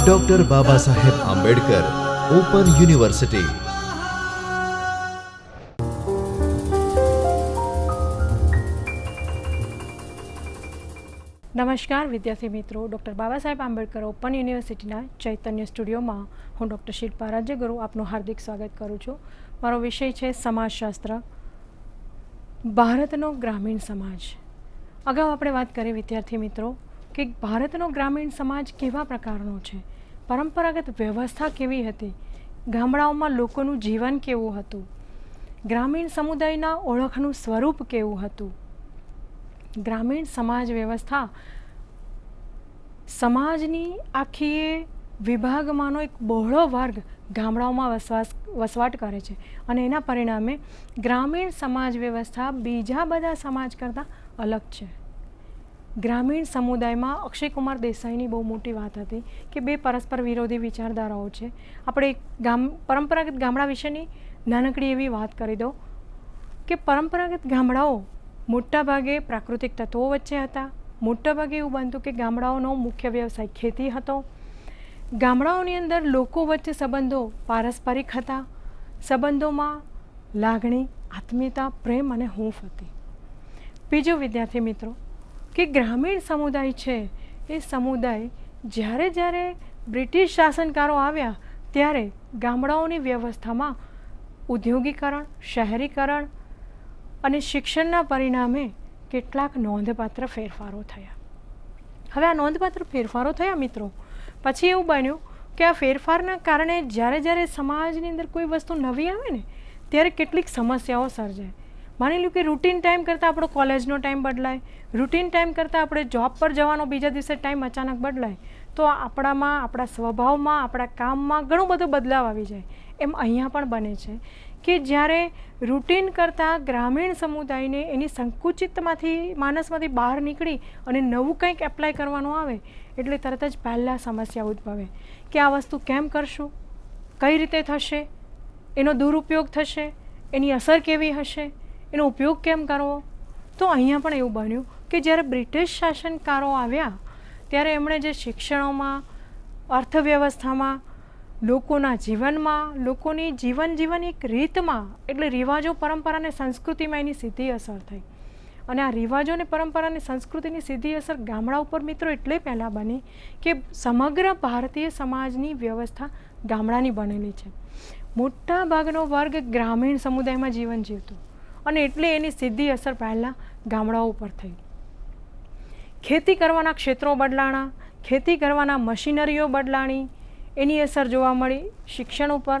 Doctor Baba Saheb Ambedkar open university. નમસ્કાર વિદ્યાર્થી મિત્રો, ડૉક્ટર બાબા સાહેબ આંબેડકર ઓપન યુનિવર્સિટીના ચૈતન્ય સ્ટુડિયોમાં હું ડૉક્ટર શિલ્પા રાજ્યગુરુ આપનું હાર્દિક સ્વાગત કરું છું. મારો વિષય છે સમાજશાસ્ત્ર, ભારતનો ગ્રામીણ સમાજ. અગાઉ આપણે વાત કરી વિદ્યાર્થી મિત્રો કે ભારતનો ગ્રામીણ સમાજ કેવા પ્રકારનો છે, પરંપરાગત વ્યવસ્થા કેવી હતી, ગામડાઓમાં લોકોનું જીવન કેવું હતું, ગ્રામીણ સમુદાયના ઓળખનું સ્વરૂપ કેવું હતું. ગ્રામીણ સમાજ વ્યવસ્થા સમાજની આખી વિભાગમાંનો એક બહોળો વર્ગ ગામડાઓમાં વસવાટ કરે છે અને એના પરિણામે ગ્રામીણ સમાજ વ્યવસ્થા બીજા બધા સમાજ કરતાં અલગ છે. ગ્રામીણ સમુદાયમાં અક્ષય કુમાર દેસાઈની બહુ મોટી વાત હતી કે બે પરસ્પર વિરોધી વિચારધારાઓ છે. આપણે પરંપરાગત ગામડા વિશેની નાનકડી એવી વાત કરી દો કે પરંપરાગત ગામડાઓ મોટાભાગે પ્રાકૃતિક તત્વો વચ્ચે હતા. મોટાભાગે એવું બનતું કે ગામડાઓનો મુખ્ય વ્યવસાય ખેતી હતો. ગામડાઓની અંદર લોકો વચ્ચે સંબંધો પારસ્પરિક હતા. સંબંધોમાં લાગણી, આત્મીયતા, પ્રેમ અને હૂંફ હતી. બીજો વિદ્યાર્થી મિત્રો કે ગ્રામીણ સમુદાય છે એ સમુદાય જ્યારે બ્રિટિશ શાસનકારો આવ્યા ત્યારે ગામડાઓની વ્યવસ્થામાં ઉદ્યોગીકરણ, શહેરીકરણ અને શિક્ષણના પરિણામે કેટલાક નોંધપાત્ર ફેરફારો થયા. હવે આ નોંધપાત્ર ફેરફારો થયા મિત્રો, પછી એવું બન્યું કે આ ફેરફારના કારણે જ્યારે સમાજની અંદર કોઈ વસ્તુ નવી આવે ને ત્યારે કેટલીક સમસ્યાઓ સર્જાય. માની લો કે રૂટીન ટાઈમ કરતાં આપણો કોલેજનો ટાઈમ બદલાય, રૂટીન ટાઈમ કરતાં આપણે જોબ પર જવાનો બીજા દિવસે ટાઈમ અચાનક બદલાય, તો આપણામાં, આપણા સ્વભાવમાં, આપણા કામમાં ઘણો બધો બદલાવ આવી જાય. એમ અહીંયા પણ બને છે કે જ્યારે રૂટીન કરતાં ગ્રામીણ સમુદાયને એની સંકુચિતમાંથી, માનસમાંથી બહાર નીકળી અને નવું કંઈક એપ્લાય કરવાનું આવે એટલે તરત જ પહેલાં સમસ્યા ઉદ્ભવે કે આ વસ્તુ કેમ કરશું, કઈ રીતે થશે, એનો દુરુપયોગ થશે, એની અસર કેવી હશે, એનો ઉપયોગ કેમ કરવો. તો અહીંયા પણ એવું બન્યું કે જ્યારે બ્રિટિશ શાસનકારો આવ્યા ત્યારે એમણે જે શિક્ષણોમાં, અર્થવ્યવસ્થામાં, લોકોના જીવનમાં, લોકોની જીવનની એક રીતમાં, એટલે રિવાજો, પરંપરા અને સંસ્કૃતિમાં એની સીધી અસર થઈ. અને આ રિવાજો અને પરંપરા અને સંસ્કૃતિની સીધી અસર ગામડા ઉપર મિત્રો એટલે પહેલાં બની કે સમગ્ર ભારતીય સમાજની વ્યવસ્થા ગામડાની બનેલી છે. મોટા ભાગનો વર્ગ ગ્રામીણ સમુદાયમાં જીવન જીવતો અને એટલે એની સીધી અસર પહેલાં ગામડાઓ ઉપર થઈ. ખેતી કરવાના ક્ષેત્રો બદલાણા, ખેતી કરવાના મશીનરીઓ બદલાણી, એની અસર જોવા મળી. શિક્ષણ ઉપર,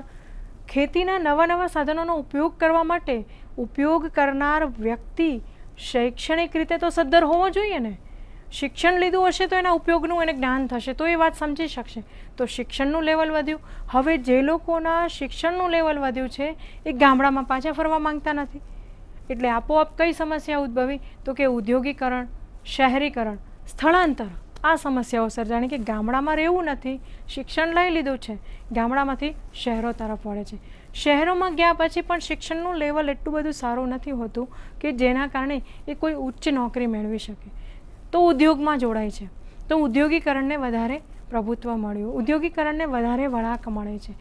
ખેતીના નવા સાધનોનો ઉપયોગ કરવા માટે ઉપયોગ કરનાર વ્યક્તિ શૈક્ષણિક રીતે તો સદ્ધર હોવો જોઈએ ને. શિક્ષણ લીધું હશે તો એના ઉપયોગનું એને જ્ઞાન થશે, તો એ વાત સમજી શકશે. તો શિક્ષણનું લેવલ વધ્યું. હવે જે લોકોના શિક્ષણનું લેવલ વધ્યું છે એ ગામડામાં પાછા ફરવા માંગતા નથી. એટલે આપોઆપ કઈ સમસ્યા ઉદ્ભવી તો કે ઉદ્યોગીકરણ, શહેરીકરણ, સ્થળાંતર. આ સમસ્યાઓ સર્જાણી કે ગામડામાં રહેવું નથી, શિક્ષણ લઈ લીધું છે, ગામડામાંથી શહેરો તરફ વળે છે. શહેરોમાં ગયા પછી પણ શિક્ષણનું લેવલ એટલું બધું સારું નથી હોતું કે જેના કારણે એ કોઈ ઉચ્ચ નોકરી મેળવી શકે. તો ઉદ્યોગમાં જોડાય છે, તો ઉદ્યોગીકરણને વધારે પ્રભુત્વ મળ્યું, ઉદ્યોગીકરણને વધારે વળાંક મળે છે.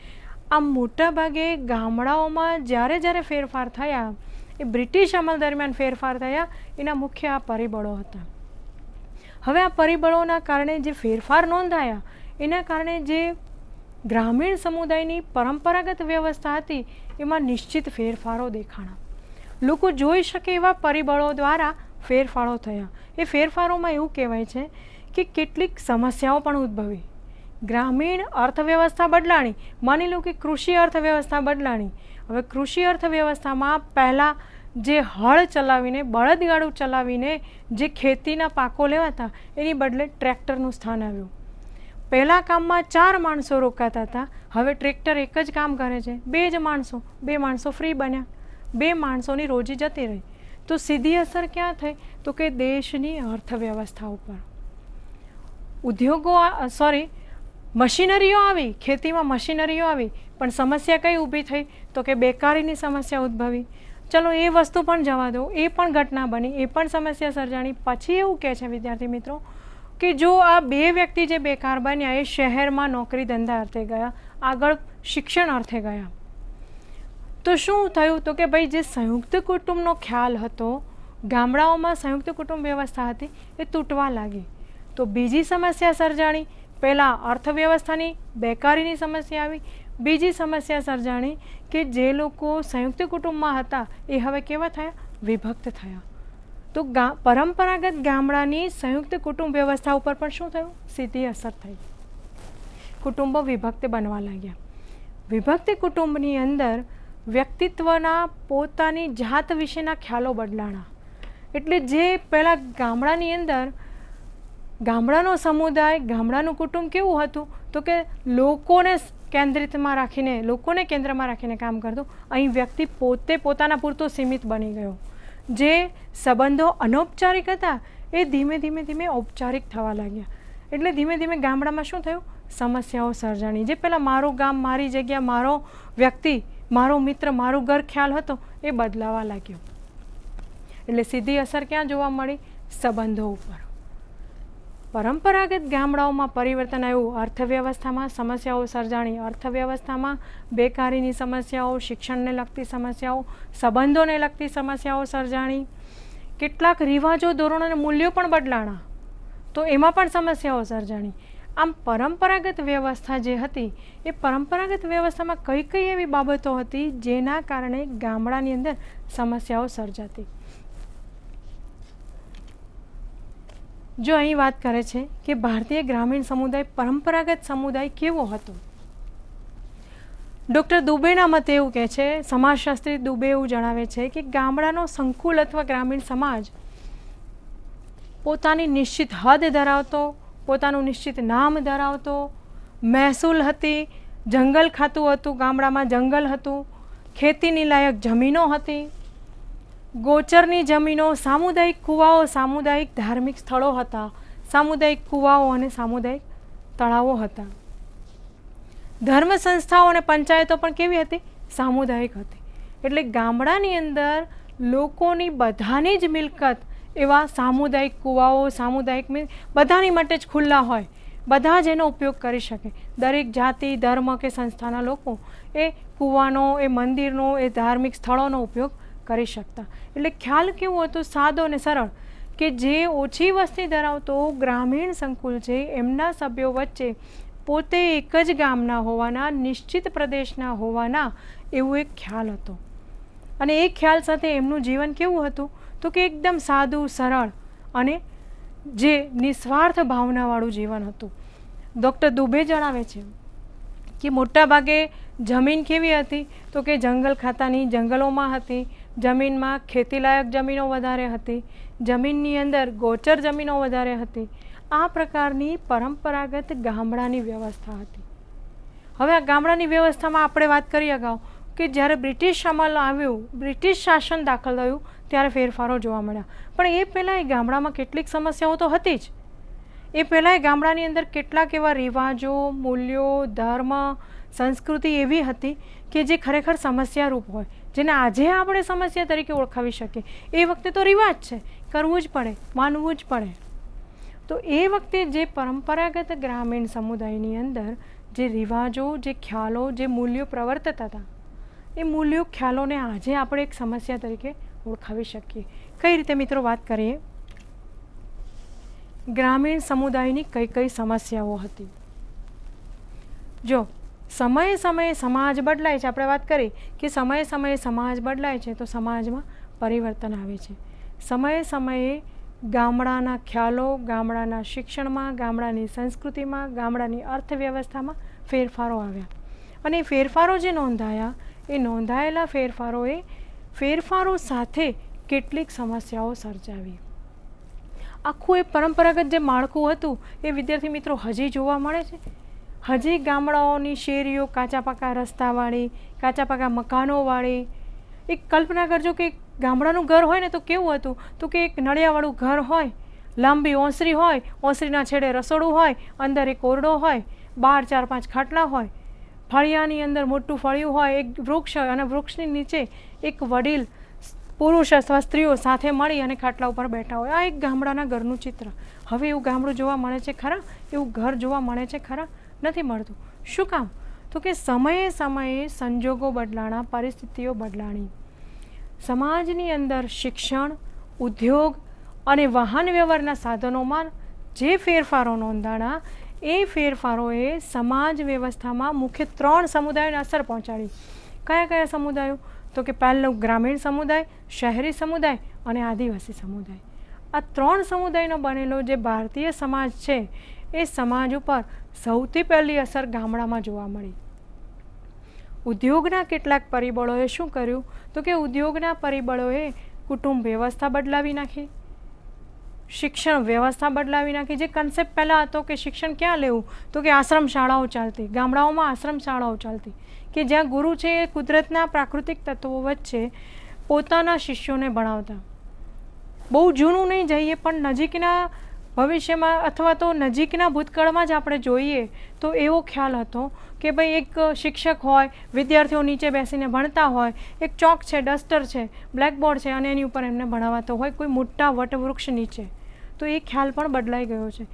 આમ મોટાભાગે ગામડાઓમાં જ્યારે ફેરફાર થયા એ બ્રિટિશ અમલ દરમિયાન ફેરફાર થયા, એના મુખ્ય આ પરિબળો હતા. હવે આ પરિબળોના કારણે જે ફેરફાર નોંધાયા એના કારણે જે ગ્રામીણ સમુદાયની પરંપરાગત વ્યવસ્થા હતી એમાં નિશ્ચિત ફેરફારો દેખાણા. લોકો જોઈ શકે એવા પરિબળો દ્વારા ફેરફારો થયા. એ ફેરફારોમાં એવું કહેવાય છે કે કેટલીક સમસ્યાઓ પણ ઉદ્ભવી. ગ્રામીણ અર્થવ્યવસ્થા બદલાણી. માની લો કે કૃષિ અર્થવ્યવસ્થા બદલાણી. હવે કૃષિ અર્થવ્યવસ્થામાં પહેલાં જે હળ ચલાવીને, બળદગાડું ચલાવીને જે ખેતીના પાકો લેવાતા એની બદલે ટ્રેક્ટરનું સ્થાન આવ્યું. પહેલાં કામમાં 4 માણસો રોકાતા હતા, હવે ટ્રેક્ટર એક જ કામ કરે છે, 2 જ માણસો, 2 માણસો ફ્રી બન્યા, 2 માણસોની રોજી જતી રહી. તો સીધી અસર ક્યાં થઈ તો કે દેશની અર્થવ્યવસ્થા ઉપર. મશીનરીઓ આવી, ખેતીમાં મશીનરીઓ આવી, પણ સમસ્યા કઈ ઊભી થઈ તો કે બેકારીની સમસ્યા ઉદ્ભવી. ચલો એ વસ્તુ પણ જવા દો, એ પણ ઘટના બની, એ પણ સમસ્યા સર્જાણી. પછી એવું કહે છે વિદ્યાર્થી મિત્રો કે જો આ બે વ્યક્તિ જે બેકાર બન્યા એ શહેરમાં નોકરી ધંધા અર્થે ગયા, આગળ શિક્ષણ અર્થે ગયા, તો શું થયું? તો કે ભાઈ જે સંયુક્ત કુટુંબનો ખ્યાલ હતો, ગામડાઓમાં સંયુક્ત કુટુંબ વ્યવસ્થા હતી, એ તૂટવા લાગી. તો બીજી સમસ્યા સર્જાણી. પહેલાં અર્થવ્યવસ્થાની બેકારીની સમસ્યા આવી. બીજી સમસ્યા સર્જાણી કે જે લોકો સંયુક્ત કુટુંબમાં હતા એ હવે કેવા થયા? વિભક્ત થયા. તો પરંપરાગત ગામડાની સંયુક્ત કુટુંબ વ્યવસ્થા ઉપર પણ શું થયું? સીધી અસર થઈ. કુટુંબો વિભક્ત બનવા લાગ્યા. વિભક્ત કુટુંબની અંદર વ્યક્તિત્વના પોતાની જાત વિશેના ખ્યાલો બદલાણા. એટલે જે પહેલાં ગામડાની અંદર ગામડાનો સમુદાય, ગામડાનું કુટુંબ કેવું હતું? તો કે લોકોને કેન્દ્રિતમાં રાખીને, લોકોને કેન્દ્રમાં રાખીને કામ કરતું. અહીં વ્યક્તિ પોતે પોતાના પૂરતો સીમિત બની ગયો. જે સંબંધો અનૌપચારિક હતા એ ધીમે ધીમે ધીમે ઔપચારિક થવા લાગ્યા. એટલે ધીમે ધીમે ગામડામાં શું થયું? સમસ્યાઓ સર્જાણી. જે પહેલાં મારું ગામ, મારી જગ્યા, મારો વ્યક્તિ, મારો મિત્ર, મારું ઘર ખ્યાલ હતો એ બદલાવા લાગ્યો. એટલે સીધી અસર ક્યાં જોવા મળી? સંબંધો ઉપર. પરંપરાગત ગામડાઓમાં પરિવર્તન આવ્યું. અર્થવ્યવસ્થામાં સમસ્યાઓ સર્જાણી. અર્થવ્યવસ્થામાં બેકારીની સમસ્યાઓ, શિક્ષણને લગતી સમસ્યાઓ, સંબંધોને લગતી સમસ્યાઓ સર્જાણી. કેટલાક રિવાજો, ધોરણો અને મૂલ્યો પણ બદલાણા, તો એમાં પણ સમસ્યાઓ સર્જાણી. આમ પરંપરાગત વ્યવસ્થા જે હતી એ પરંપરાગત વ્યવસ્થામાં કઈ કઈ એવી બાબતો હતી જેના કારણે ગામડાની અંદર સમસ્યાઓ સર્જાતી? જો અહીં વાત કરે છે કે ભારતીય ગ્રામીણ સમુદાય પરંપરાગત સમુદાય કેવો હતો? ડૉક્ટર દુબેના મતે એવું કહે છે, સમાજશાસ્ત્રી દુબે એવું જણાવે છે કે ગામડાનો સંકુલ અથવા ગ્રામીણ સમાજ પોતાની નિશ્ચિત હદ ધરાવતો, પોતાનું નિશ્ચિત નામ ધરાવતો, મહેસૂલ હતી, જંગલ ખાતું હતું, ગામડામાં જંગલ હતું, ખેતીની લાયક જમીનો હતી, ગોચરની જમીનો, સામુદાયિક કૂવાઓ, સામુદાયિક ધાર્મિક સ્થળો હતા, સામુદાયિક કૂવાઓ અને સામુદાયિક તળાવો હતા. ધર્મ સંસ્થાઓ અને પંચાયતો પણ કેવી હતી? સામુદાયિક હતી. એટલે ગામડાની અંદર લોકોની બધાની જ મિલકત એવા સામુદાયિક કૂવાઓ, સામુદાયિક બધાની માટે જ ખુલ્લા હોય, બધા જ એનો ઉપયોગ કરી શકે. દરેક જાતિ, ધર્મ કે સંસ્થાના લોકો એ કૂવાનો, એ મંદિરનો, એ ધાર્મિક સ્થળોનો ઉપયોગ કરી શકતા. એટલે ખ્યાલ કેવો હતો? સાદો અને સરળ, કે જે ઓછી વસ્તી ધરાવતો ગ્રામીણ સંકુલ છે એમના સભ્યો વચ્ચે પોતે એક જ ગામના હોવાના, નિશ્ચિત પ્રદેશના હોવાના, એવું એક ખ્યાલ હતો. અને એ ખ્યાલ સાથે એમનું જીવન કેવું હતું? તો કે એકદમ સાદું, સરળ અને જે નિસ્વાર્થ ભાવનાવાળું જીવન હતું. ડૉક્ટર દુબે જણાવે છે કે મોટા ભાગે જમીન કેવી હતી? તો કે જંગલ ખાતાની જંગલોમાં હતી. જમીનમાં ખેતીલાયક જમીનો વધારે હતી. જમીનની અંદર ગોચર જમીનો વધારે હતી. આ પ્રકારની પરંપરાગત ગામડાની વ્યવસ્થા હતી. હવે આ ગામડાની વ્યવસ્થામાં આપણે વાત કરી અગાઉ કે જ્યારે બ્રિટિશ અમલ આવ્યું, બ્રિટિશ શાસન દાખલ થયું ત્યારે ફેરફારો જોવા મળ્યા. પણ એ પહેલાં એ ગામડામાં કેટલીક સમસ્યાઓ તો હતી જ. એ પહેલાં એ ગામડાની અંદર કેટલાક એવા રિવાજો, મૂલ્યો, ધર્મ, સંસ્કૃતિ એવી હતી કે જે ખરેખર સમસ્યારૂપ હોય, જેને આજે આપણે સમસ્યા તરીકે ઓળખાવી શકીએ. એ વખતે તો રિવાજ છે, કરવું જ પડે, માનવું જ પડે. તો એ વખતે જે પરંપરાગત ગ્રામીણ સમુદાયની અંદર જે રિવાજો, જે ખ્યાલો, જે મૂલ્યો પ્રવર્તતા હતા, એ મૂલ્યો, ખ્યાલોને આજે આપણે એક સમસ્યા તરીકે ઓળખાવી શકીએ. કઈ રીતે મિત્રો વાત કરીએ? ગ્રામીણ સમુદાયની કઈ કઈ સમસ્યાઓ હતી? જો સમયે સમયે સમાજ બદલાય છે, આપણે વાત કરી કે સમયે સમયે સમાજ બદલાય છે તો સમાજમાં પરિવર્તન આવે છે. સમયે સમયે ગામડાના ખ્યાલો, ગામડાના શિક્ષણમાં, ગામડાની સંસ્કૃતિમાં, ગામડાની અર્થવ્યવસ્થામાં ફેરફારો આવ્યા. અને એ ફેરફારો જે નોંધાયા, એ નોંધાયેલા ફેરફારો સાથે કેટલીક સમસ્યાઓ સર્જાવી. આખું એ પરંપરાગત જે માળખું હતું એ વિદ્યાર્થી મિત્રો હજી જોવા મળે છે. હજી ગામડાઓની શેરીઓ કાચા પાકા રસ્તાવાળી, કાચા પાકા મકાનોવાળી. એક કલ્પના કરજો કે ગામડાનું ઘર હોય ને તો કેવું હતું? તો કે એક નળિયાવાળું ઘર હોય, લાંબી ઓસરી હોય, ઓસરીના છેડે રસોડું હોય, અંદર એક ઓરડો હોય, બહાર 4-5 ખાટલા હોય, ફળિયાની અંદર મોટું ફળિયું હોય, એક વૃક્ષ હોય અને વૃક્ષની નીચે એક વડીલ પુરુષ અથવા સ્ત્રીઓ સાથે મળી અને ખાટલા ઉપર બેઠા હોય. આ એક ગામડાના ઘરનું ચિત્ર. હવે એવું ગામડું જોવા મળે છે ખરા? એવું ઘર જોવા મળે છે ખરા? નથી મળતું. શું કામ? તો કે સમયે સમયે સંજોગો બદલાણા, પરિસ્થિતિઓ બદલાણી. સમાજની અંદર શિક્ષણ, ઉદ્યોગ અને વાહન વ્યવહારના સાધનોમાં જે ફેરફારો નોંધાણા એ ફેરફારોએ સમાજ વ્યવસ્થામાં મુખ્ય 3 સમુદાયોને અસર પહોંચાડી. કયા કયા સમુદાયો? તો કે પહેલું ગ્રામીણ સમુદાય, શહેરી સમુદાય અને આદિવાસી સમુદાય. આ 3 સમુદાયનો બનેલો જે ભારતીય સમાજ છે એ સમાજ ઉપર સૌથી પહેલી અસર ગામડામાં જોવા મળી. ઉદ્યોગના કેટલાક પરિબળોએ શું કર્યું? તો કે ઉદ્યોગના પરિબળોએ કુટુંબ વ્યવસ્થા બદલાવી નાખી, શિક્ષણ વ્યવસ્થા બદલાવી નાખી. જે કન્સેપ્ટ પહેલાં હતો કે શિક્ષણ ક્યાં લેવું, તો કે આશ્રમ શાળાઓ ચાલતી, ગામડાઓમાં આશ્રમ શાળાઓ ચાલતી, કે જ્યાં ગુરુ છે એ કુદરતના પ્રાકૃતિક તત્વો વચ્ચે પોતાના શિષ્યોને ભણાવતા. બહુ જૂનું નહીં જઈએ પણ નજીકના ભવિષ્યમાં અથવા તો નજીકના ભૂતકાળમાં જ આપણે જોઈએ તો એવો ખ્યાલ હતો કે ભાઈ એક શિક્ષક હોય, વિદ્યાર્થીઓ નીચે બેસીને ભણતા હોય, એક ચોક છે, ડસ્ટર છે, બ્લેકબોર્ડ છે અને એની ઉપર એમને ભણાવાતો હોય કોઈ મોટા વટવૃક્ષ નીચે. તો એ ખ્યાલ પણ બદલાઈ ગયો છે.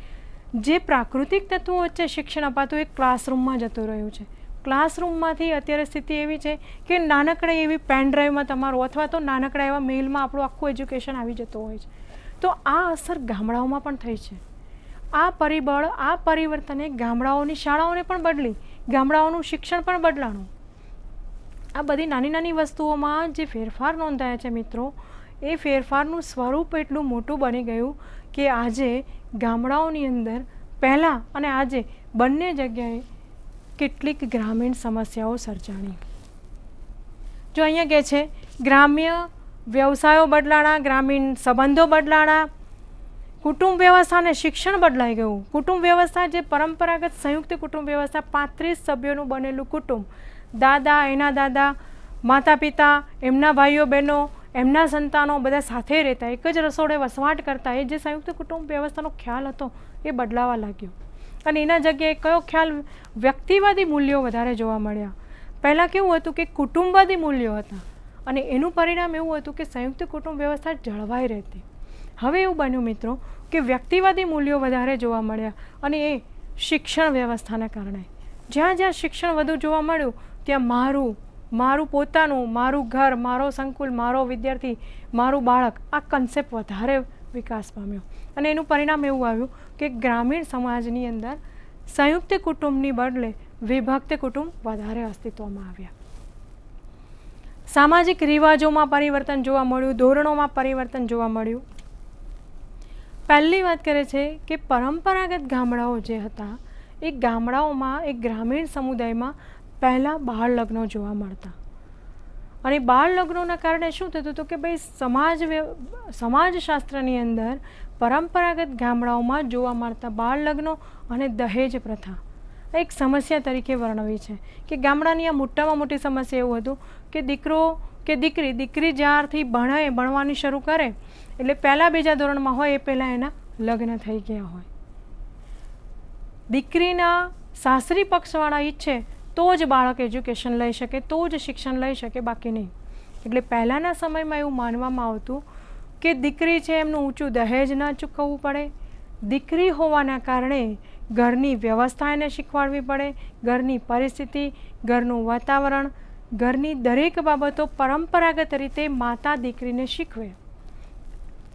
જે પ્રાકૃતિક તત્વો વચ્ચે શિક્ષણ અપાતું એ ક્લાસરૂમમાં જતું રહ્યું છે. ક્લાસરૂમમાંથી અત્યારે સ્થિતિ એવી છે કે નાનકડા એવી પેન ડ્રાઈવમાં તમારું અથવા તો નાનકડા એવા મેઇલમાં આપણું આખું એજ્યુકેશન આવી જતું હોય છે. તો આ અસર ગામડાઓમાં પણ થઈ છે. આ પરિબળ, આ પરિવર્તને ગામડાઓની શાળાઓને પણ બદલી, ગામડાઓનું શિક્ષણ પણ બદલાણું. આ બધી નાની નાની વસ્તુઓમાં જે ફેરફાર નોંધાયા છે મિત્રો, એ ફેરફારનું સ્વરૂપ એટલું મોટું બની ગયું કે આજે ગામડાઓની અંદર પહેલાં અને આજે બંને જગ્યાએ કેટલીક ગ્રામીણ સમસ્યાઓ સર્જાણી. જો અહીંયા કહે છે ગ્રામ્ય વ્યવસાયો બદલાણા, ગ્રામીણ સંબંધો બદલાણા, કુટુંબ વ્યવસ્થા અને શિક્ષણ બદલાઈ ગયું. કુટુંબ વ્યવસ્થા જે પરંપરાગત સંયુક્ત કુટુંબ વ્યવસ્થા 35 સભ્યોનું બનેલું કુટુંબ, દાદા, એના દાદા, માતા પિતા, એમના ભાઈઓ બહેનો, એમના સંતાનો બધા સાથે રહેતા, એક જ રસોડે વસવાટ કરતા, એ જે સંયુક્ત કુટુંબ વ્યવસ્થાનો ખ્યાલ હતો એ બદલાવા લાગ્યો. અને એના જગ્યાએ કયો ખ્યાલ? વ્યક્તિવાદી મૂલ્યો વધારે જોવા મળ્યા. પહેલાં કેવું હતું કે કુટુંબવાદી મૂલ્યો હતા અને એનું પરિણામ એવું હતું કે સંયુક્ત કુટુંબ વ્યવસ્થા જળવાઈ રહેતી. હવે એવું બન્યું મિત્રો કે વ્યક્તિવાદી મૂલ્યો વધારે જોવા મળ્યા અને એ શિક્ષણ વ્યવસ્થાના કારણે. જ્યાં જ્યાં શિક્ષણ વધુ જોવા મળ્યું ત્યાં મારું પોતાનું, મારું ઘર, મારો સંકુલ, મારો વિદ્યાર્થી, મારું બાળક, આ કન્સેપ્ટ વધારે વિકાસ પામ્યો. અને એનું પરિણામ એવું આવ્યું કે ગ્રામીણ સમાજની અંદર સંયુક્ત કુટુંબની બદલે વિભક્ત કુટુંબ વધારે અસ્તિત્વમાં આવ્યા. સામાજિક રિવાજોમાં પરિવર્તન જોવા મળ્યું, ધોરણોમાં પરિવર્તન જોવા મળ્યું. પહેલી વાત કરે છે કે પરંપરાગત ગામડાઓ જે હતા એ ગામડાઓમાં, એક ગ્રામીણ સમુદાયમાં પહેલાં બાળ લગ્નો જોવા મળતા. અને બાળ લગ્નોના કારણે શું થતું હતું કે ભાઈ સમાજશાસ્ત્રની અંદર પરંપરાગત ગામડાઓમાં જોવા મળતા બાળ લગ્નો અને દહેજ પ્રથા એક સમસ્યા તરીકે વર્ણવી છે. કે ગામડાની આ મોટામાં મોટી સમસ્યા એવું હતું કે દીકરો કે દીકરી જ્યારથી ભણવાની શરૂ કરે એટલે પહેલાં બીજા ધોરણમાં હોય એ પહેલાં એના લગ્ન થઈ ગયા હોય. દીકરીના સાસરી પક્ષવાળા ઈચ્છે તો જ બાળક એજ્યુકેશન લઈ શકે, તો જ શિક્ષણ લઈ શકે, બાકી નહીં. એટલે પહેલાંના સમયમાં એવું માનવામાં આવતું કે દીકરી છે એમનું ઊંચું દહેજ ન ચૂકવવું પડે, દીકરી હોવાના કારણે ઘરની વ્યવસ્થા એને શીખવાડવી પડે, ઘરની પરિસ્થિતિ, ઘરનું વાતાવરણ, ઘરની દરેક બાબતો પરંપરાગત રીતે માતા દીકરીને શીખવે.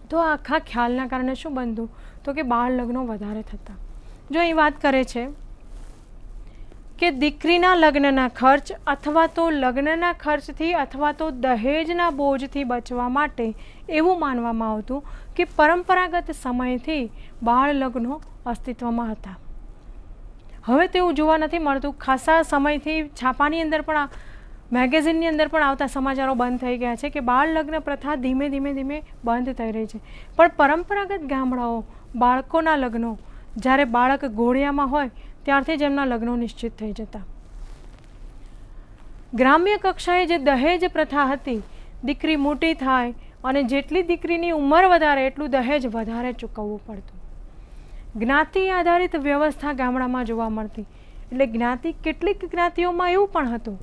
તો આખા ખ્યાલના કારણે શું બનતું? તો કે બાળ લગ્નો વધારે થતા. જો અહીં વાત કરે છે કે દીકરીના લગ્નના ખર્ચ અથવા તો લગ્નના ખર્ચથી અથવા તો દહેજના બોજથી બચવા માટે એવું માનવામાં આવતું કે પરંપરાગત સમયથી બાળ લગ્નો અસ્તિત્વમાં હતા. હવે તેવું જોવા નથી મળતું. ખાસા સમયથી છાપાની અંદર પણ, મેગેઝિનની અંદર પણ આવતા સમાચારો બંધ થઈ ગયા છે કે બાળ લગ્ન પ્રથા ધીમે ધીમે બંધ થઈ રહી છે. પણ પરંપરાગત ગામડાઓ બાળકોના લગ્નો, જ્યારે બાળક ઘોડિયામાં હોય ત્યારથી જ એમના લગ્નો નિશ્ચિત થઈ જતા. ગ્રામ્ય કક્ષાએ જે દહેજ પ્રથા હતી, દીકરી મોટી થાય અને જેટલી દીકરીની ઉંમર વધારે એટલું દહેજ વધારે ચૂકવવું પડતું. જ્ઞાતિ આધારિત વ્યવસ્થા ગામડામાં જોવા મળતી. એટલે કેટલીક જ્ઞાતિઓમાં એવું પણ હતું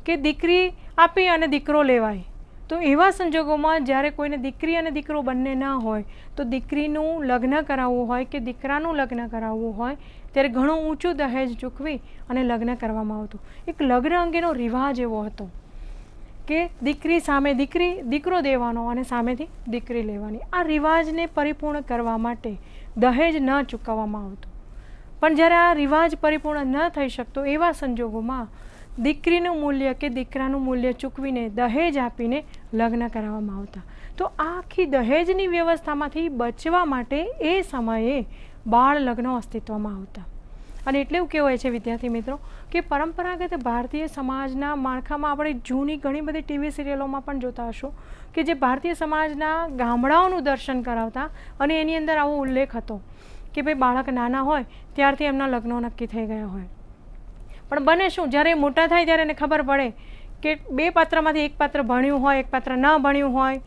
કે દીકરી આપી અને દીકરો લેવાય. તો એવા સંજોગોમાં જ્યારે કોઈને દીકરી અને દીકરો બંને ન હોય તો દીકરીનું લગ્ન કરાવવું હોય કે દીકરાનું લગ્ન કરાવવું હોય ત્યારે ઘણું ઊંચું દહેજ ચૂકવી અને લગ્ન કરવામાં આવતું. એક લગ્ન અંગેનો રિવાજ એવો હતો કે દીકરી સામે દીકરો દેવાનો અને સામેથી દીકરી લેવાની. આ રિવાજને પરિપૂર્ણ કરવા માટે દહેજ ન ચૂકવવામાં આવતું. પણ જ્યારે આ રિવાજ પરિપૂર્ણ ન થઈ શકતો એવા સંજોગોમાં દીકરીનું મૂલ્ય કે દીકરાનું મૂલ્ય ચૂકવીને દહેજ આપીને લગ્ન કરાવવામાં આવતા. તો આ આખી દહેજની વ્યવસ્થામાંથી બચવા માટે એ સમયે બાળ લગ્નો અસ્તિત્વમાં આવતા. અને એટલે એવું કહેવાય છે વિદ્યાર્થી મિત્રો કે પરંપરાગત ભારતીય સમાજના માળખામાં આપણે જૂની ઘણી બધી ટીવી સિરિયલોમાં પણ જોતા હશો કે જે ભારતીય સમાજના ગામડાઓનું દર્શન કરાવતા અને એની અંદર આવો ઉલ્લેખ હતો કે ભાઈ બાળક નાના હોય ત્યારથી એમના લગ્નો નક્કી થઈ ગયા હોય. પણ બને શું, જ્યારે મોટા થાય ત્યારે એને ખબર પડે કે બે પાત્રમાંથી એક પાત્ર ભણ્યું હોય, એક પાત્ર ન ભણ્યું હોય,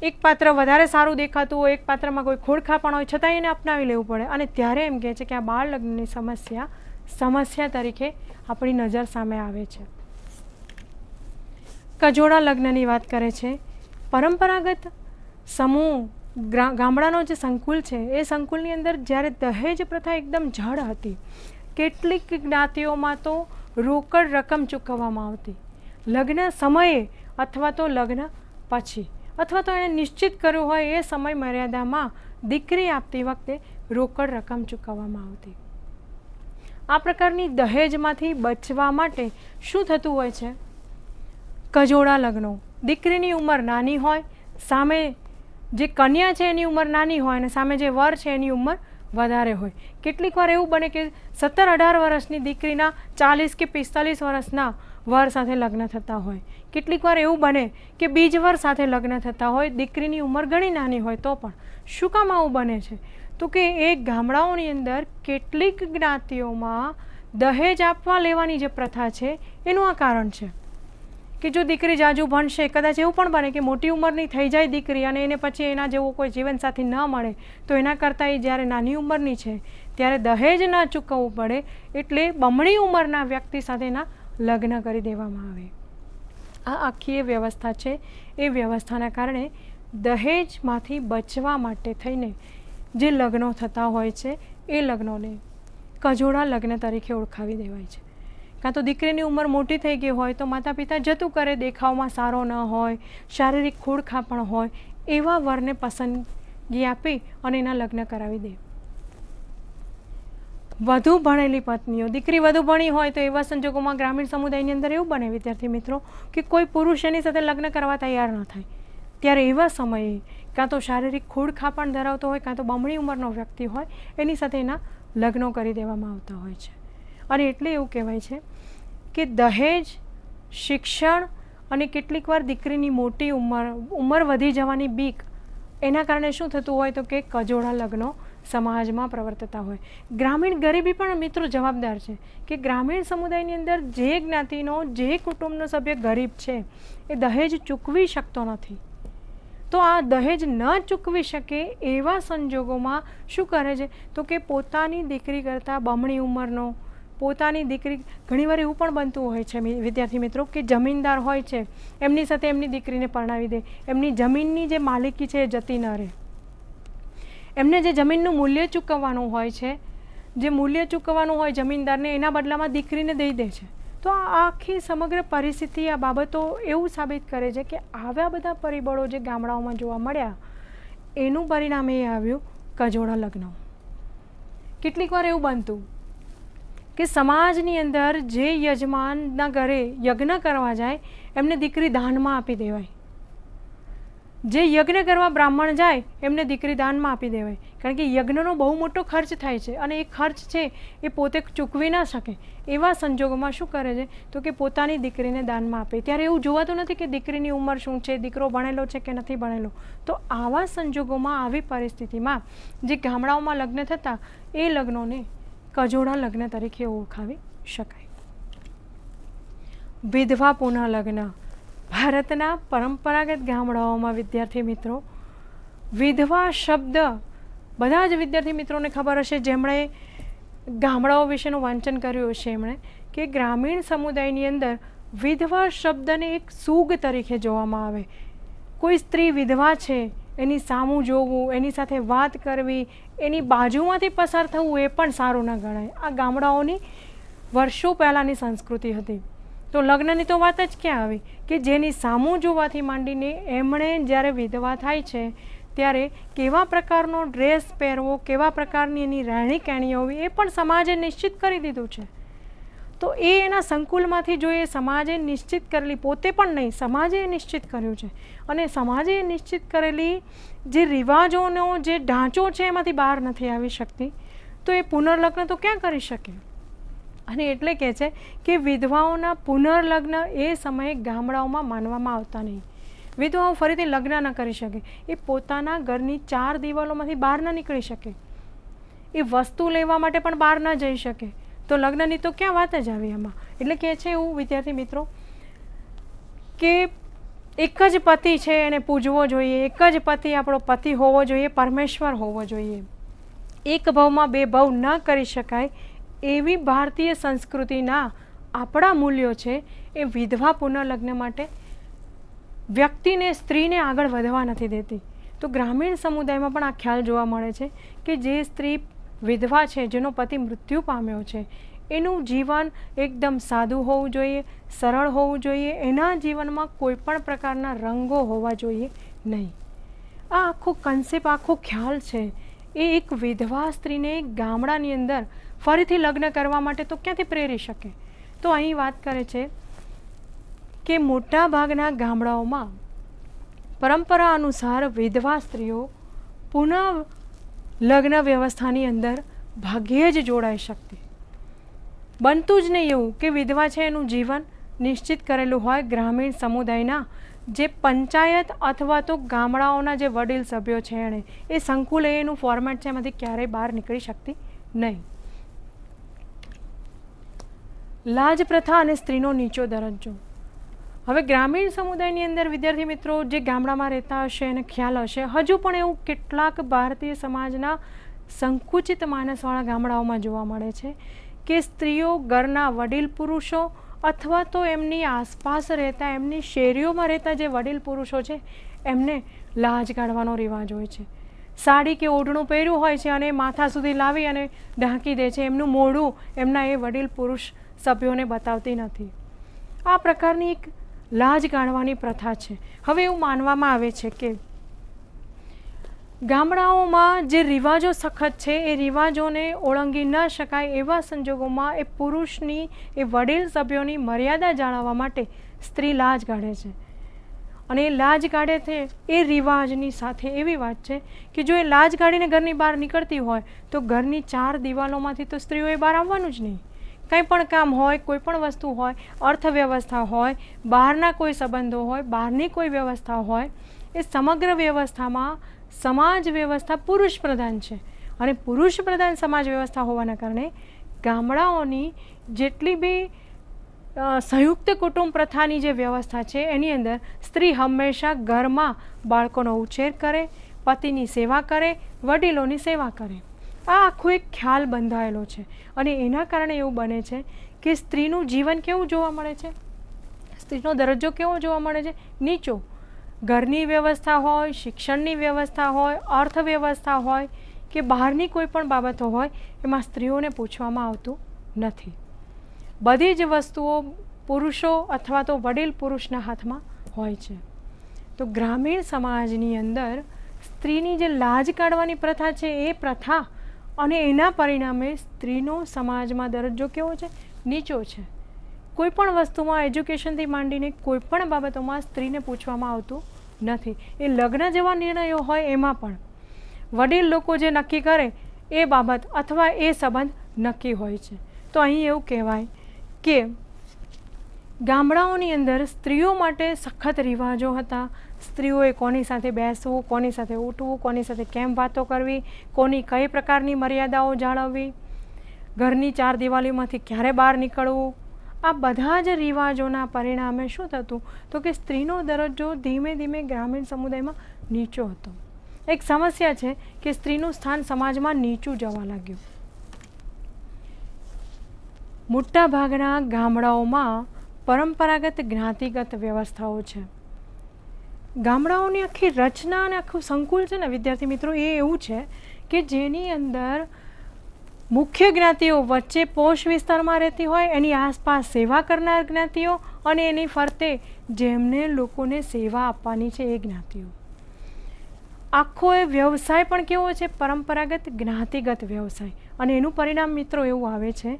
એક પાત્ર વધારે સારું દેખાતું હોય, એક પાત્રમાં કોઈ ખોડખાપણ હોય, છતાં એને અપનાવી લેવું પડે. અને ત્યારે એમ કહે છે કે આ બાળ લગ્નની સમસ્યા તરીકે આપણી નજર સામે આવે છે. કજોડા લગ્નની વાત કરે છે. પરંપરાગત સમૂહ ગામડાનો જે સંકુલ છે એ સંકુલની અંદર જ્યારે દહેજ પ્રથા એકદમ જડ હતી, કેટલીક જ્ઞાતિઓમાં તો રોકડ રકમ ચૂકવવામાં આવતી લગ્ન સમયે અથવા તો લગ્ન પછી, અથવા તો એને નિશ્ચિત કર્યું હોય એ સમય મર્યાદામાં દીકરી આપતી વખતે રોકડ રકમ ચૂકવવામાં આવતી. આ પ્રકારની દહેજમાંથી બચવા માટે શું થતું હોય છે, કજોડા લગ્નો. દીકરીની ઉંમર નાની હોય, સામે જે કન્યા છે એની ઉંમર નાની હોય અને સામે જે વર છે એની ઉંમર વધારે હોય. કેટલીક વાર એવું બને કે 17-18 વર્ષની દીકરીના 40 કે 45 વર્ષના વર સાથે લગ્ન થતા હોય. કેટલીક વાર એવું બને કે બીજવર સાથે લગ્ન થતા હોય, દીકરીની ઉંમર ઘણી નાની હોય તો પણ. શું કામ આવું બને છે? તો કે એ ગામડાઓની અંદર કેટલીક જ્ઞાતિઓમાં દહેજ આપવા લેવાની જે પ્રથા છે એનું આ કારણ છે કે જો દીકરી જાજુ ભણશે, કદાચ એવું પણ બને કે મોટી ઉંમરની થઈ જાય દીકરી અને એને પછી એના જેવો કોઈ જીવનસાથી ન મળે તો એના કરતાં એ જ્યારે નાની ઉંમરની છે ત્યારે દહેજ ન ચૂકવવું પડે એટલે બમણી ઉંમરના વ્યક્તિ સાથે એના લગ્ન કરી દેવામાં આવે. આ આખી એ વ્યવસ્થા છે. એ વ્યવસ્થાના કારણે દહેજમાંથી બચવા માટે થઈને જે લગ્નો થતા હોય છે એ લગ્નોને કજોડા લગ્ન તરીકે ઓળખાવી દેવાય છે. કાં તો દીકરીની ઉંમર મોટી થઈ ગઈ હોય તો માતા પિતા જતું કરે, દેખાવમાં સારો ન હોય, શારીરિક ખોડખાપણ હોય, એવા વરને પસંદગી આપી અને એના લગ્ન કરાવી દે. વધુ ભણેલી પત્નીઓ, દીકરી વધુ ભણી હોય તો એવા સંજોગોમાં ગ્રામીણ સમુદાયની અંદર એવું બને વિદ્યાર્થી મિત્રો કે કોઈ પુરુષ એની સાથે લગ્ન કરવા તૈયાર ન થાય. ત્યારે એવા સમયે કાં તો શારીરિક ખોડખાપણ ધરાવતો હોય કાં તો બમણી ઉંમરનો વ્યક્તિ હોય એની સાથે એના લગ્નો કરી દેવામાં આવતા હોય છે. અને એટલે એવું કહેવાય છે કે દહેજ, શિક્ષણ અને કેટલીક વાર દીકરીની મોટી ઉંમર વધી જવાની બીક, એના કારણે શું થતું હોય તો કે કજોડા લગ્નો સમાજમાં પ્રવર્તતા હોય. ગ્રામીણ ગરીબી પણ મિત્રો જવાબદાર છે કે ગ્રામીણ સમુદાયની અંદર જે જ્ઞાતિનો, જે કુટુંબનો સભ્ય ગરીબ છે એ દહેજ ચૂકવી શકતો નથી. તો આ દહેજ ન ચૂકવી શકે એવા સંજોગોમાં શું કરે છે તો કે પોતાની દીકરી કરતાં બમણી ઉંમરનો પોતાની દીકરી, ઘણીવાર એવું પણ બનતું હોય છે વિદ્યાર્થી મિત્રો કે જમીનદાર હોય છે એમની સાથે એમની દીકરીને પરણાવી દે. એમની જમીનની જે માલિકી છે એ જતી ન રહે. એમને જે જમીનનું મૂલ્ય ચૂકવવાનું હોય છે, જે મૂલ્ય ચૂકવવાનું હોય જમીનદારને, એના બદલામાં દીકરીને દઈ દે છે. તો આ આખી સમગ્ર પરિસ્થિતિ, આ બાબતો એવું સાબિત કરે છે કે આવા બધા પરિબળો જે ગામડાઓમાં જોવા મળ્યા એનું પરિણામ એ આવ્યું કજોડા લગ્ન. કેટલીક વાર એવું બનતું કે સમાજની અંદર જે યજમાનના ઘરે યજ્ઞ કરવા જાય એમને દીકરી દાનમાં આપી દેવાય. જે યજ્ઞ કરવા બ્રાહ્મણ જાય એમને દીકરી દાનમાં આપી દેવાય. કારણ કે યજ્ઞનો બહુ મોટો ખર્ચ થાય છે અને એ ખર્ચ છે એ પોતે ચૂકવી ના શકે. એવા સંજોગોમાં શું કરે છે તો કે પોતાની દીકરીને દાનમાં આપે. ત્યારે એવું જોવાતું નથી કે દીકરીની ઉંમર શું છે, દીકરો ભણેલો છે કે નથી ભણેલો. તો આવા સંજોગોમાં, આવી પરિસ્થિતિમાં જે ગામડાઓમાં લગ્ન થતા એ લગ્નોને કજોડા લગ્ન તરીકે ઓળખાવી શકાય. વિધવા પુનઃ લગ્ન. ભારતના પરંપરાગત ગામડાઓમાં વિદ્યાર્થી મિત્રો વિધવા શબ્દ બધા જ વિદ્યાર્થી મિત્રોને ખબર હશે જેમણે ગામડાઓ વિશેનું વાંચન કર્યું હશે એમણે કે ગ્રામીણ સમુદાયની અંદર વિધવા શબ્દને એક સૂગ તરીકે જોવામાં આવે. કોઈ સ્ત્રી વિધવા છે, એની સામું જોવું, એની સાથે વાત કરવી, એની બાજુમાંથી પસાર થવું એ પણ સારું ન ગણાય. આ ગામડાઓની વર્ષો પહેલાંની સંસ્કૃતિ હતી. તો લગ્નની તો વાત જ ક્યાં આવી કે જેની સામું જોવાથી માંડીને એમણે જ્યારે વિધવા થાય છે ત્યારે કેવા પ્રકારનો ડ્રેસ પહેરવો, કેવા પ્રકારની એની રહેણી કહેણી હોવી એ પણ સમાજે નિશ્ચિત કરી દીધું છે. તો એ એના સંકુલમાંથી જો એ સમાજે નિશ્ચિત કરેલી, પોતે પણ નહીં, સમાજે નિશ્ચિત કર્યું છે, અને સમાજે નિશ્ચિત કરેલી જે રિવાજોનો જે ઢાંચો છે એમાંથી બહાર નથી આવી શકતી, તો એ પુનર્લગ્ન તો ક્યાં કરી શકે? અને એટલે કહે છે કે વિધવાઓના પુનર્લગ્ન એ સમયે ગામડાઓમાં માનવામાં આવતા નહીં. વિધવાઓ ફરીથી લગ્ન ન કરી શકે, એ પોતાના ઘરની 4 દિવાલોમાંથી બહાર ન નીકળી શકે, એ વસ્તુ લેવા માટે પણ બહાર ન જઈ શકે. તો લગ્નની તો ક્યાં વાત જ આવી એમાં. એટલે કહે છે એવું વિદ્યાર્થી મિત્રો કે એક જ પતિ છે એને પૂજવો જોઈએ, એક જ પતિ આપણો પતિ હોવો જોઈએ, પરમેશ્વર હોવો જોઈએ. એક ભવમાં 2 ભવ ન કરી શકાય એવી ભારતીય સંસ્કૃતિના આપણા મૂલ્યો છે એ વિધવા પુનર્લગ્ન માટે વ્યક્તિને, સ્ત્રીને આગળ વધવા નથી દેતી. તો ગ્રામીણ સમુદાયમાં પણ આ ખ્યાલ જોવા મળે છે કે જે સ્ત્રી વિધવા છે, જેનો પતિ મૃત્યુ પામ્યો છે, એનું જીવન એકદમ સાદું હોવું જોઈએ, સરળ હોવું જોઈએ, એના જીવનમાં કોઈ પણ પ્રકારના રંગો હોવા જોઈએ નહીં. આ આખો કન્સેપ્ટ, આખો ખ્યાલ છે એ એક વિધવા સ્ત્રીને ગામડાની અંદર ફરીથી લગ્ન કરવા માટે તો ક્યાંથી પ્રેરી શકે? તો અહીં વાત કરે છે કે મોટા ભાગના ગામડાઓમાં પરંપરા અનુસાર વિધવા સ્ત્રીઓ પુનઃ લગ્ન વ્યવસ્થાની અંદર ભાગ્યે જ જોડાઈ શકતી. બનતું જ નહીં એવું કે વિધવા છે એનું જીવન નિશ્ચિત કરેલું હોય. ગ્રામીણ સમુદાયના જે પંચાયત અથવા તો ગામડાઓના જે વડીલ સભ્યો છે એણે એ સંકુલ એનું ફોર્મેટ છે એમાંથી ક્યારેય બહાર નીકળી શકતી નહીં. લાજ પ્રથા અને સ્ત્રીનો નીચો દરજ્જો. હવે ગ્રામીણ સમુદાયની અંદર વિદ્યાર્થી મિત્રો જે ગામડામાં રહેતા હશે એને ખ્યાલ હશે, હજુ પણ એવું કેટલાક ભારતીય સમાજના સંકુચિત માનસવાળા ગામડાઓમાં જોવા મળે છે કે સ્ત્રીઓ ઘરના વડીલ પુરુષો અથવા તો એમની આસપાસ રહેતા, એમની શેરીઓમાં રહેતા જે વડીલ પુરુષો છે એમને લાજ કાઢવાનો રિવાજ હોય છે. સાડી કે ઓઢણું પહેર્યું હોય છે અને માથા સુધી લાવી અને ઢાંકી દે છે. એમનું મોઢું એમના એ વડીલ પુરુષ સભ્યોને બતાવતી નથી. આ પ્રકારની એક લાજ કાઢવાની પ્રથા છે. હવે એવું માનવામાં આવે છે કે ગામડાઓમાં જે રિવાજો સખત છે એ રિવાજોને ઓળંગી ન શકાય એવા સંજોગોમાં એ પુરુષની, એ વડીલ સભ્યોની મર્યાદા જાળવવા માટે સ્ત્રી લાજ કાઢે છે. અને એ લાજ કાઢે છે એ રિવાજની સાથે એવી વાત છે કે જો એ લાજ કાઢીને ઘરની બહાર નીકળતી હોય તો ઘરની 4 દિવાલોમાંથી તો સ્ત્રીઓએ બહાર આવવાનું જ નહીં. કંઈ પણ કામ હોય, કોઈ પણ વસ્તુ હોય, અર્થવ્યવસ્થા હોય, બહારના કોઈ સંબંધો હોય, બહારની કોઈ વ્યવસ્થા હોય, એ સમગ્ર વ્યવસ્થામાં સમાજ વ્યવસ્થા પુરુષ પ્રધાન છે. અને પુરુષ પ્રધાન સમાજ વ્યવસ્થા હોવાના કારણે ગામડાઓની જેટલી બી સંયુક્ત કુટુંબ પ્રથાની જે વ્યવસ્થા છે એની અંદર સ્ત્રી હંમેશા ઘરમાં બાળકોનો ઉછેર કરે, પતિની સેવા કરે, વડીલોની સેવા કરે. આ આખો એક ખ્યાલ બંધાયેલો છે. અને એના કારણે એવું બને છે કે સ્ત્રીનું જીવન કેવું જોવા મળે છે, સ્ત્રીનો દરજ્જો કેવો જોવા મળે છે? નીચો. ઘરની વ્યવસ્થા હોય, શિક્ષણની વ્યવસ્થા હોય, અર્થવ્યવસ્થા હોય કે બહારની કોઈ પણ બાબતો હોય એમાં સ્ત્રીઓને પૂછવામાં આવતું નથી. બધી જ વસ્તુઓ પુરુષો અથવા તો વડીલ પુરુષના હાથમાં હોય છે. તો ગ્રામીણ સમાજની અંદર સ્ત્રીની જે લાજ કાઢવાની પ્રથા છે એ પ્રથા અને એના પરિણામે સ્ત્રીનો સમાજમાં દરજ્જો કેવો છે? નીચો છે. કોઈ પણ વસ્તુમાં, એજ્યુકેશનથી માંડીને કોઈ પણ બાબતોમાં સ્ત્રીને પૂછવામાં આવતું નથી. એ લગ્ન જેવા નિર્ણયો હોય એમાં પણ વડીલ લોકો જે નક્કી કરે એ બાબત અથવા એ સંબંધ નક્કી હોય છે. તો અહીં એવું કહેવાય કે ગામડાઓની અંદર સ્ત્રીઓ માટે સખત રિવાજો હતા. સ્ત્રીઓએ કોની સાથે બેસવું, કોની સાથે ઉઠવું, કોની સાથે કેમ વાતો કરવી, કોની કઈ પ્રકારની મર્યાદાઓ જાળવવી, ઘરની 4 દિવાલીમાંથી ક્યારે બહાર નીકળવું, આ બધા જ રિવાજોના પરિણામે શું થતું તો કે સ્ત્રીનો દરજ્જો ધીમે ધીમે ગ્રામીણ સમુદાયમાં નીચો હતો. એક સમસ્યા છે કે સ્ત્રીનું સ્થાન સમાજમાં નીચું જવા લાગ્યું. મોટા ભાગના ગામડાઓમાં પરંપરાગત જ્ઞાતિગત વ્યવસ્થાઓ છે. ગામડાઓની આખી રચના અને આખું સંકુલ છે ને વિદ્યાર્થી મિત્રો, એ એવું છે કે જેની અંદર મુખ્ય જ્ઞાતિઓ વચ્ચે પોષ વિસ્તારમાં રહેતી હોય, એની આસપાસ સેવા કરનાર જ્ઞાતિઓ અને એની ફરતે જેમને લોકોને સેવા આપવાની છે એ જ્ઞાતિઓ. આખો એ વ્યવસાય પણ કેવો છે? પરંપરાગત જ્ઞાતિગત વ્યવસાય. અને એનું પરિણામ મિત્રો એવું આવે છે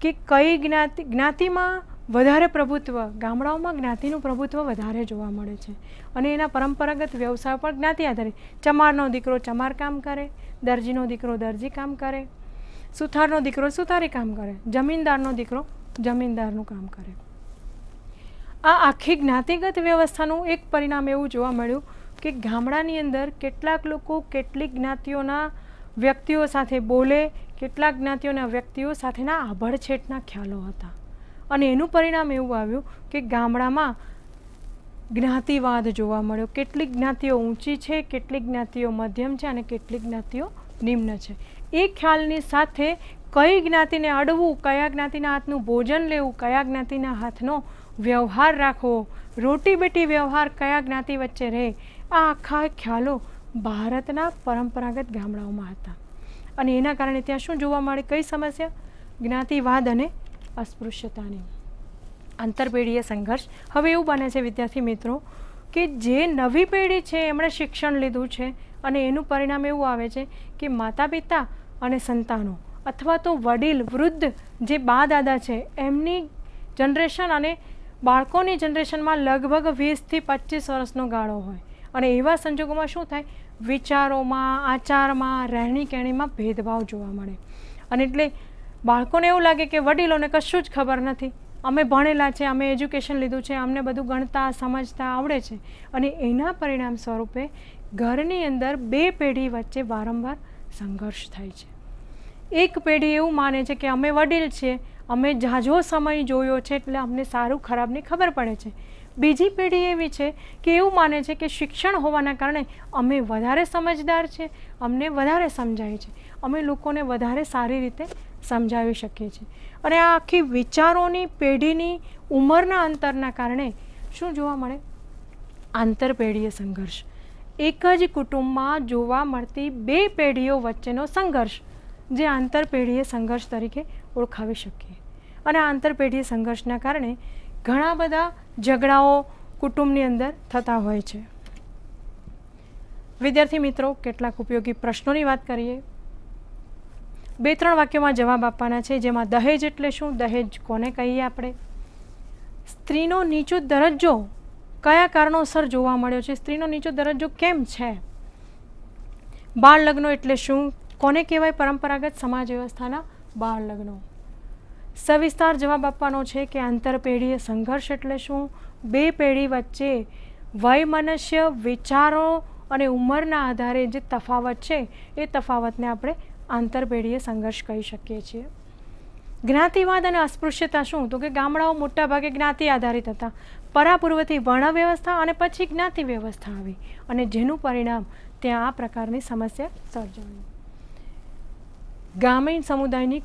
કે કઈ જ્ઞાતિમાં વધારે પ્રભુત્વ, ગામડાઓમાં જ્ઞાતિનું પ્રભુત્વ વધારે જોવા મળે છે અને એના પરંપરાગત વ્યવસાય પર જ્ઞાતિ આધારિત. ચમારનો દીકરો ચમાર કામ કરે, દરજીનો દીકરો દરજી કામ કરે, સુથારનો દીકરો સુથારી કામ કરે, જમીનદારનો દીકરો જમીનદારનું કામ કરે. આ આખી જ્ઞાતિગત વ્યવસ્થાનું એક પરિણામ એવું જોવા મળ્યું કે ગામડાની અંદર કેટલાક લોકો કેટલીક જ્ઞાતિઓના વ્યક્તિઓ સાથે બોલે, કેટલાક જ્ઞાતિઓના વ્યક્તિઓ સાથેના આભડછેટના ખ્યાલો હતા. અને એનું પરિણામ એવું આવ્યું કે ગામડામાં જ્ઞાતિવાદ જોવા મળ્યો. કેટલીક જ્ઞાતિઓ ઊંચી છે, કેટલીક જ્ઞાતિઓ મધ્યમ છે અને કેટલીક જ્ઞાતિઓ નિમ્ન છે. એ ખ્યાલની સાથે કઈ જ્ઞાતિને અડવું, કયા જ્ઞાતિના હાથનું ભોજન લેવું, કયા જ્ઞાતિના હાથનો વ્યવહાર રાખવો, રોટી બેટી વ્યવહાર કયા જ્ઞાતિ વચ્ચે રહે, આ આખા ખ્યાલો ભારતના પરંપરાગત ગામડાઓમાં હતા. અને એના કારણે ત્યાં શું જોવા મળે? કઈ સમસ્યા? જ્ઞાતિવાદ અને અસ્પૃશ્યતાની આંતરપેઢીય સંઘર્ષ. હવે એવું બને છે વિદ્યાર્થી મિત્રો કે જે નવી પેઢી છે એમણે શિક્ષણ લીધું છે અને એનું પરિણામ એવું આવે છે કે માતા પિતા અને સંતાનો અથવા તો વડીલ વૃદ્ધ જે બા દાદા છે એમની જનરેશન અને બાળકોની જનરેશનમાં લગભગ 20 થી 25 વર્ષનો ગાળો હોય. અને એવા સંજોગોમાં શું થાય? વિચારોમાં, આચારમાં, રહેણી કહેણીમાં ભેદભાવ જોવા મળે. અને એટલે બાળકોને એવું લાગે કે વડીલોને કશું જ ખબર નથી, અમે ભણેલા છે, અમે એજ્યુકેશન લીધું છે, અમને બધું ગણતા સમજતા આવડે છે. અને એના પરિણામ સ્વરૂપે ઘરની અંદર બે પેઢી વચ્ચે વારંવાર સંઘર્ષ થાય છે. એક પેઢી એવું માને છે કે અમે વડીલ છીએ, અમે ઝાઝો સમય જોયો છે એટલે અમને સારું ખરાબની ખબર પડે છે. બીજી પેઢી એવી છે કે એવું માને છે કે શિક્ષણ હોવાના કારણે અમે વધારે સમજદાર છે, અમને વધારે સમજાય છે, અમે લોકોને વધારે સારી રીતે સમજાવી શકીએ છીએ. અને આ આખી વિચારોની પેઢીની ઉંમરના અંતરના કારણે શું જોવા મળે? આંતરપેઢીય સંઘર્ષ. એક જ કુટુંબમાં જોવા મળતી બે પેઢીઓ વચ્ચેનો સંઘર્ષ જે આંતરપેઢીય સંઘર્ષ તરીકે ઓળખાવી શકીએ. અને આંતરપેઢીય સંઘર્ષના કારણે ઘણા બધા ઝઘડાઓ કુટુંબની અંદર થતા હોય છે. વિદ્યાર્થી મિત્રો, કેટલાક ઉપયોગી પ્રશ્નોની વાત કરીએ. 2-3 વાક્યોમાં જવાબ આપવાના છે, જેમાં દહેજ એટલે શું, દહેજ કોને કહીએ આપણે, સ્ત્રીનો નીચો દરજ્જો કયા કારણોસર જોવા મળ્યો છે, સ્ત્રીનો નીચો દરજ્જો કેમ છે, બાળ લગ્નો એટલે શું, કોને કહેવાય પરંપરાગત સમાજ વ્યવસ્થાના બાળ લગ્નો. સવિસ્તાર જવાબ આપવાનો છે કે આંતરપેઢીય સંઘર્ષ એટલે શું, બે પેઢી વચ્ચે વયમનસ્ય વિચારો અને ઉંમરના આધારે જે તફાવત છે એ તફાવતને આપણે આંતરપેઢીય સંઘર્ષ કહી શકીએ છીએ. જ્ઞાતિવાદ અને અસ્પૃશ્યતા શું, તો કે ગામડાઓ મોટાભાગે જ્ઞાતિ આધારિત હતા. પરાપૂર્વથી વર્ણ વ્યવસ્થા અને પછી જ્ઞાતિ વ્યવસ્થા આવી અને જેનું પરિણામ ત્યાં આ પ્રકારની સમસ્યા સર્જાણી. ગ્રામીણ સમુદાયની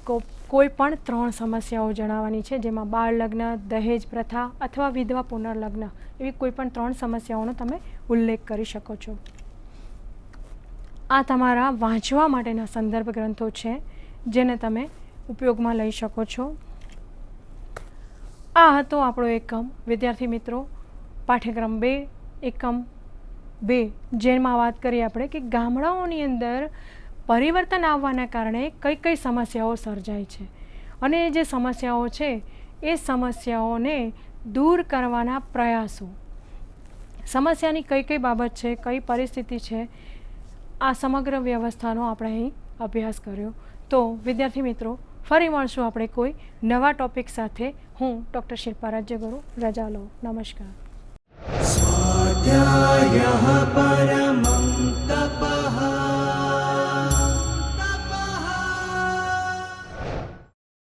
કોઈ પણ 3 સમસ્યાઓ જણાવવાની છે, જેમાં બાળ લગ્ન, દહેજ પ્રથા અથવા વિધવા પુનર્લગ્ન એવી કોઈ પણ 3 સમસ્યાઓનો તમે ઉલ્લેખ કરી શકો છો. આ તમારા વાંચવા માટેના સંદર્ભ ગ્રંથો છે જેને તમે ઉપયોગમાં લઈ શકો છો. આ હતો આપણો એકમ. વિદ્યાર્થી મિત્રો, પાઠ્યક્રમ 2 એકમ 2 જેમાં વાત કરી આપણે કે ગામડાઓની અંદર પરિવર્તન આવવાના કારણે કઈ કઈ સમસ્યાઓ સર્જાય છે અને જે સમસ્યાઓ છે એ સમસ્યાઓને દૂર કરવાના પ્રયાસો, સમસ્યાની કઈ કઈ બાબત છે, કઈ પરિસ્થિતિ છે, આ સમગ્ર વ્યવસ્થાનો આપણે અહીં અભ્યાસ કર્યો. તો વિદ્યાર્થી મિત્રો, ફરી મળશું આપણે કોઈ નવા ટોપિક સાથે. હું ડૉક્ટર શિલ્પા રાજ્યગુરુ રજા લઉં. નમસ્કાર. સ્વાધ્યાયઃ પરમ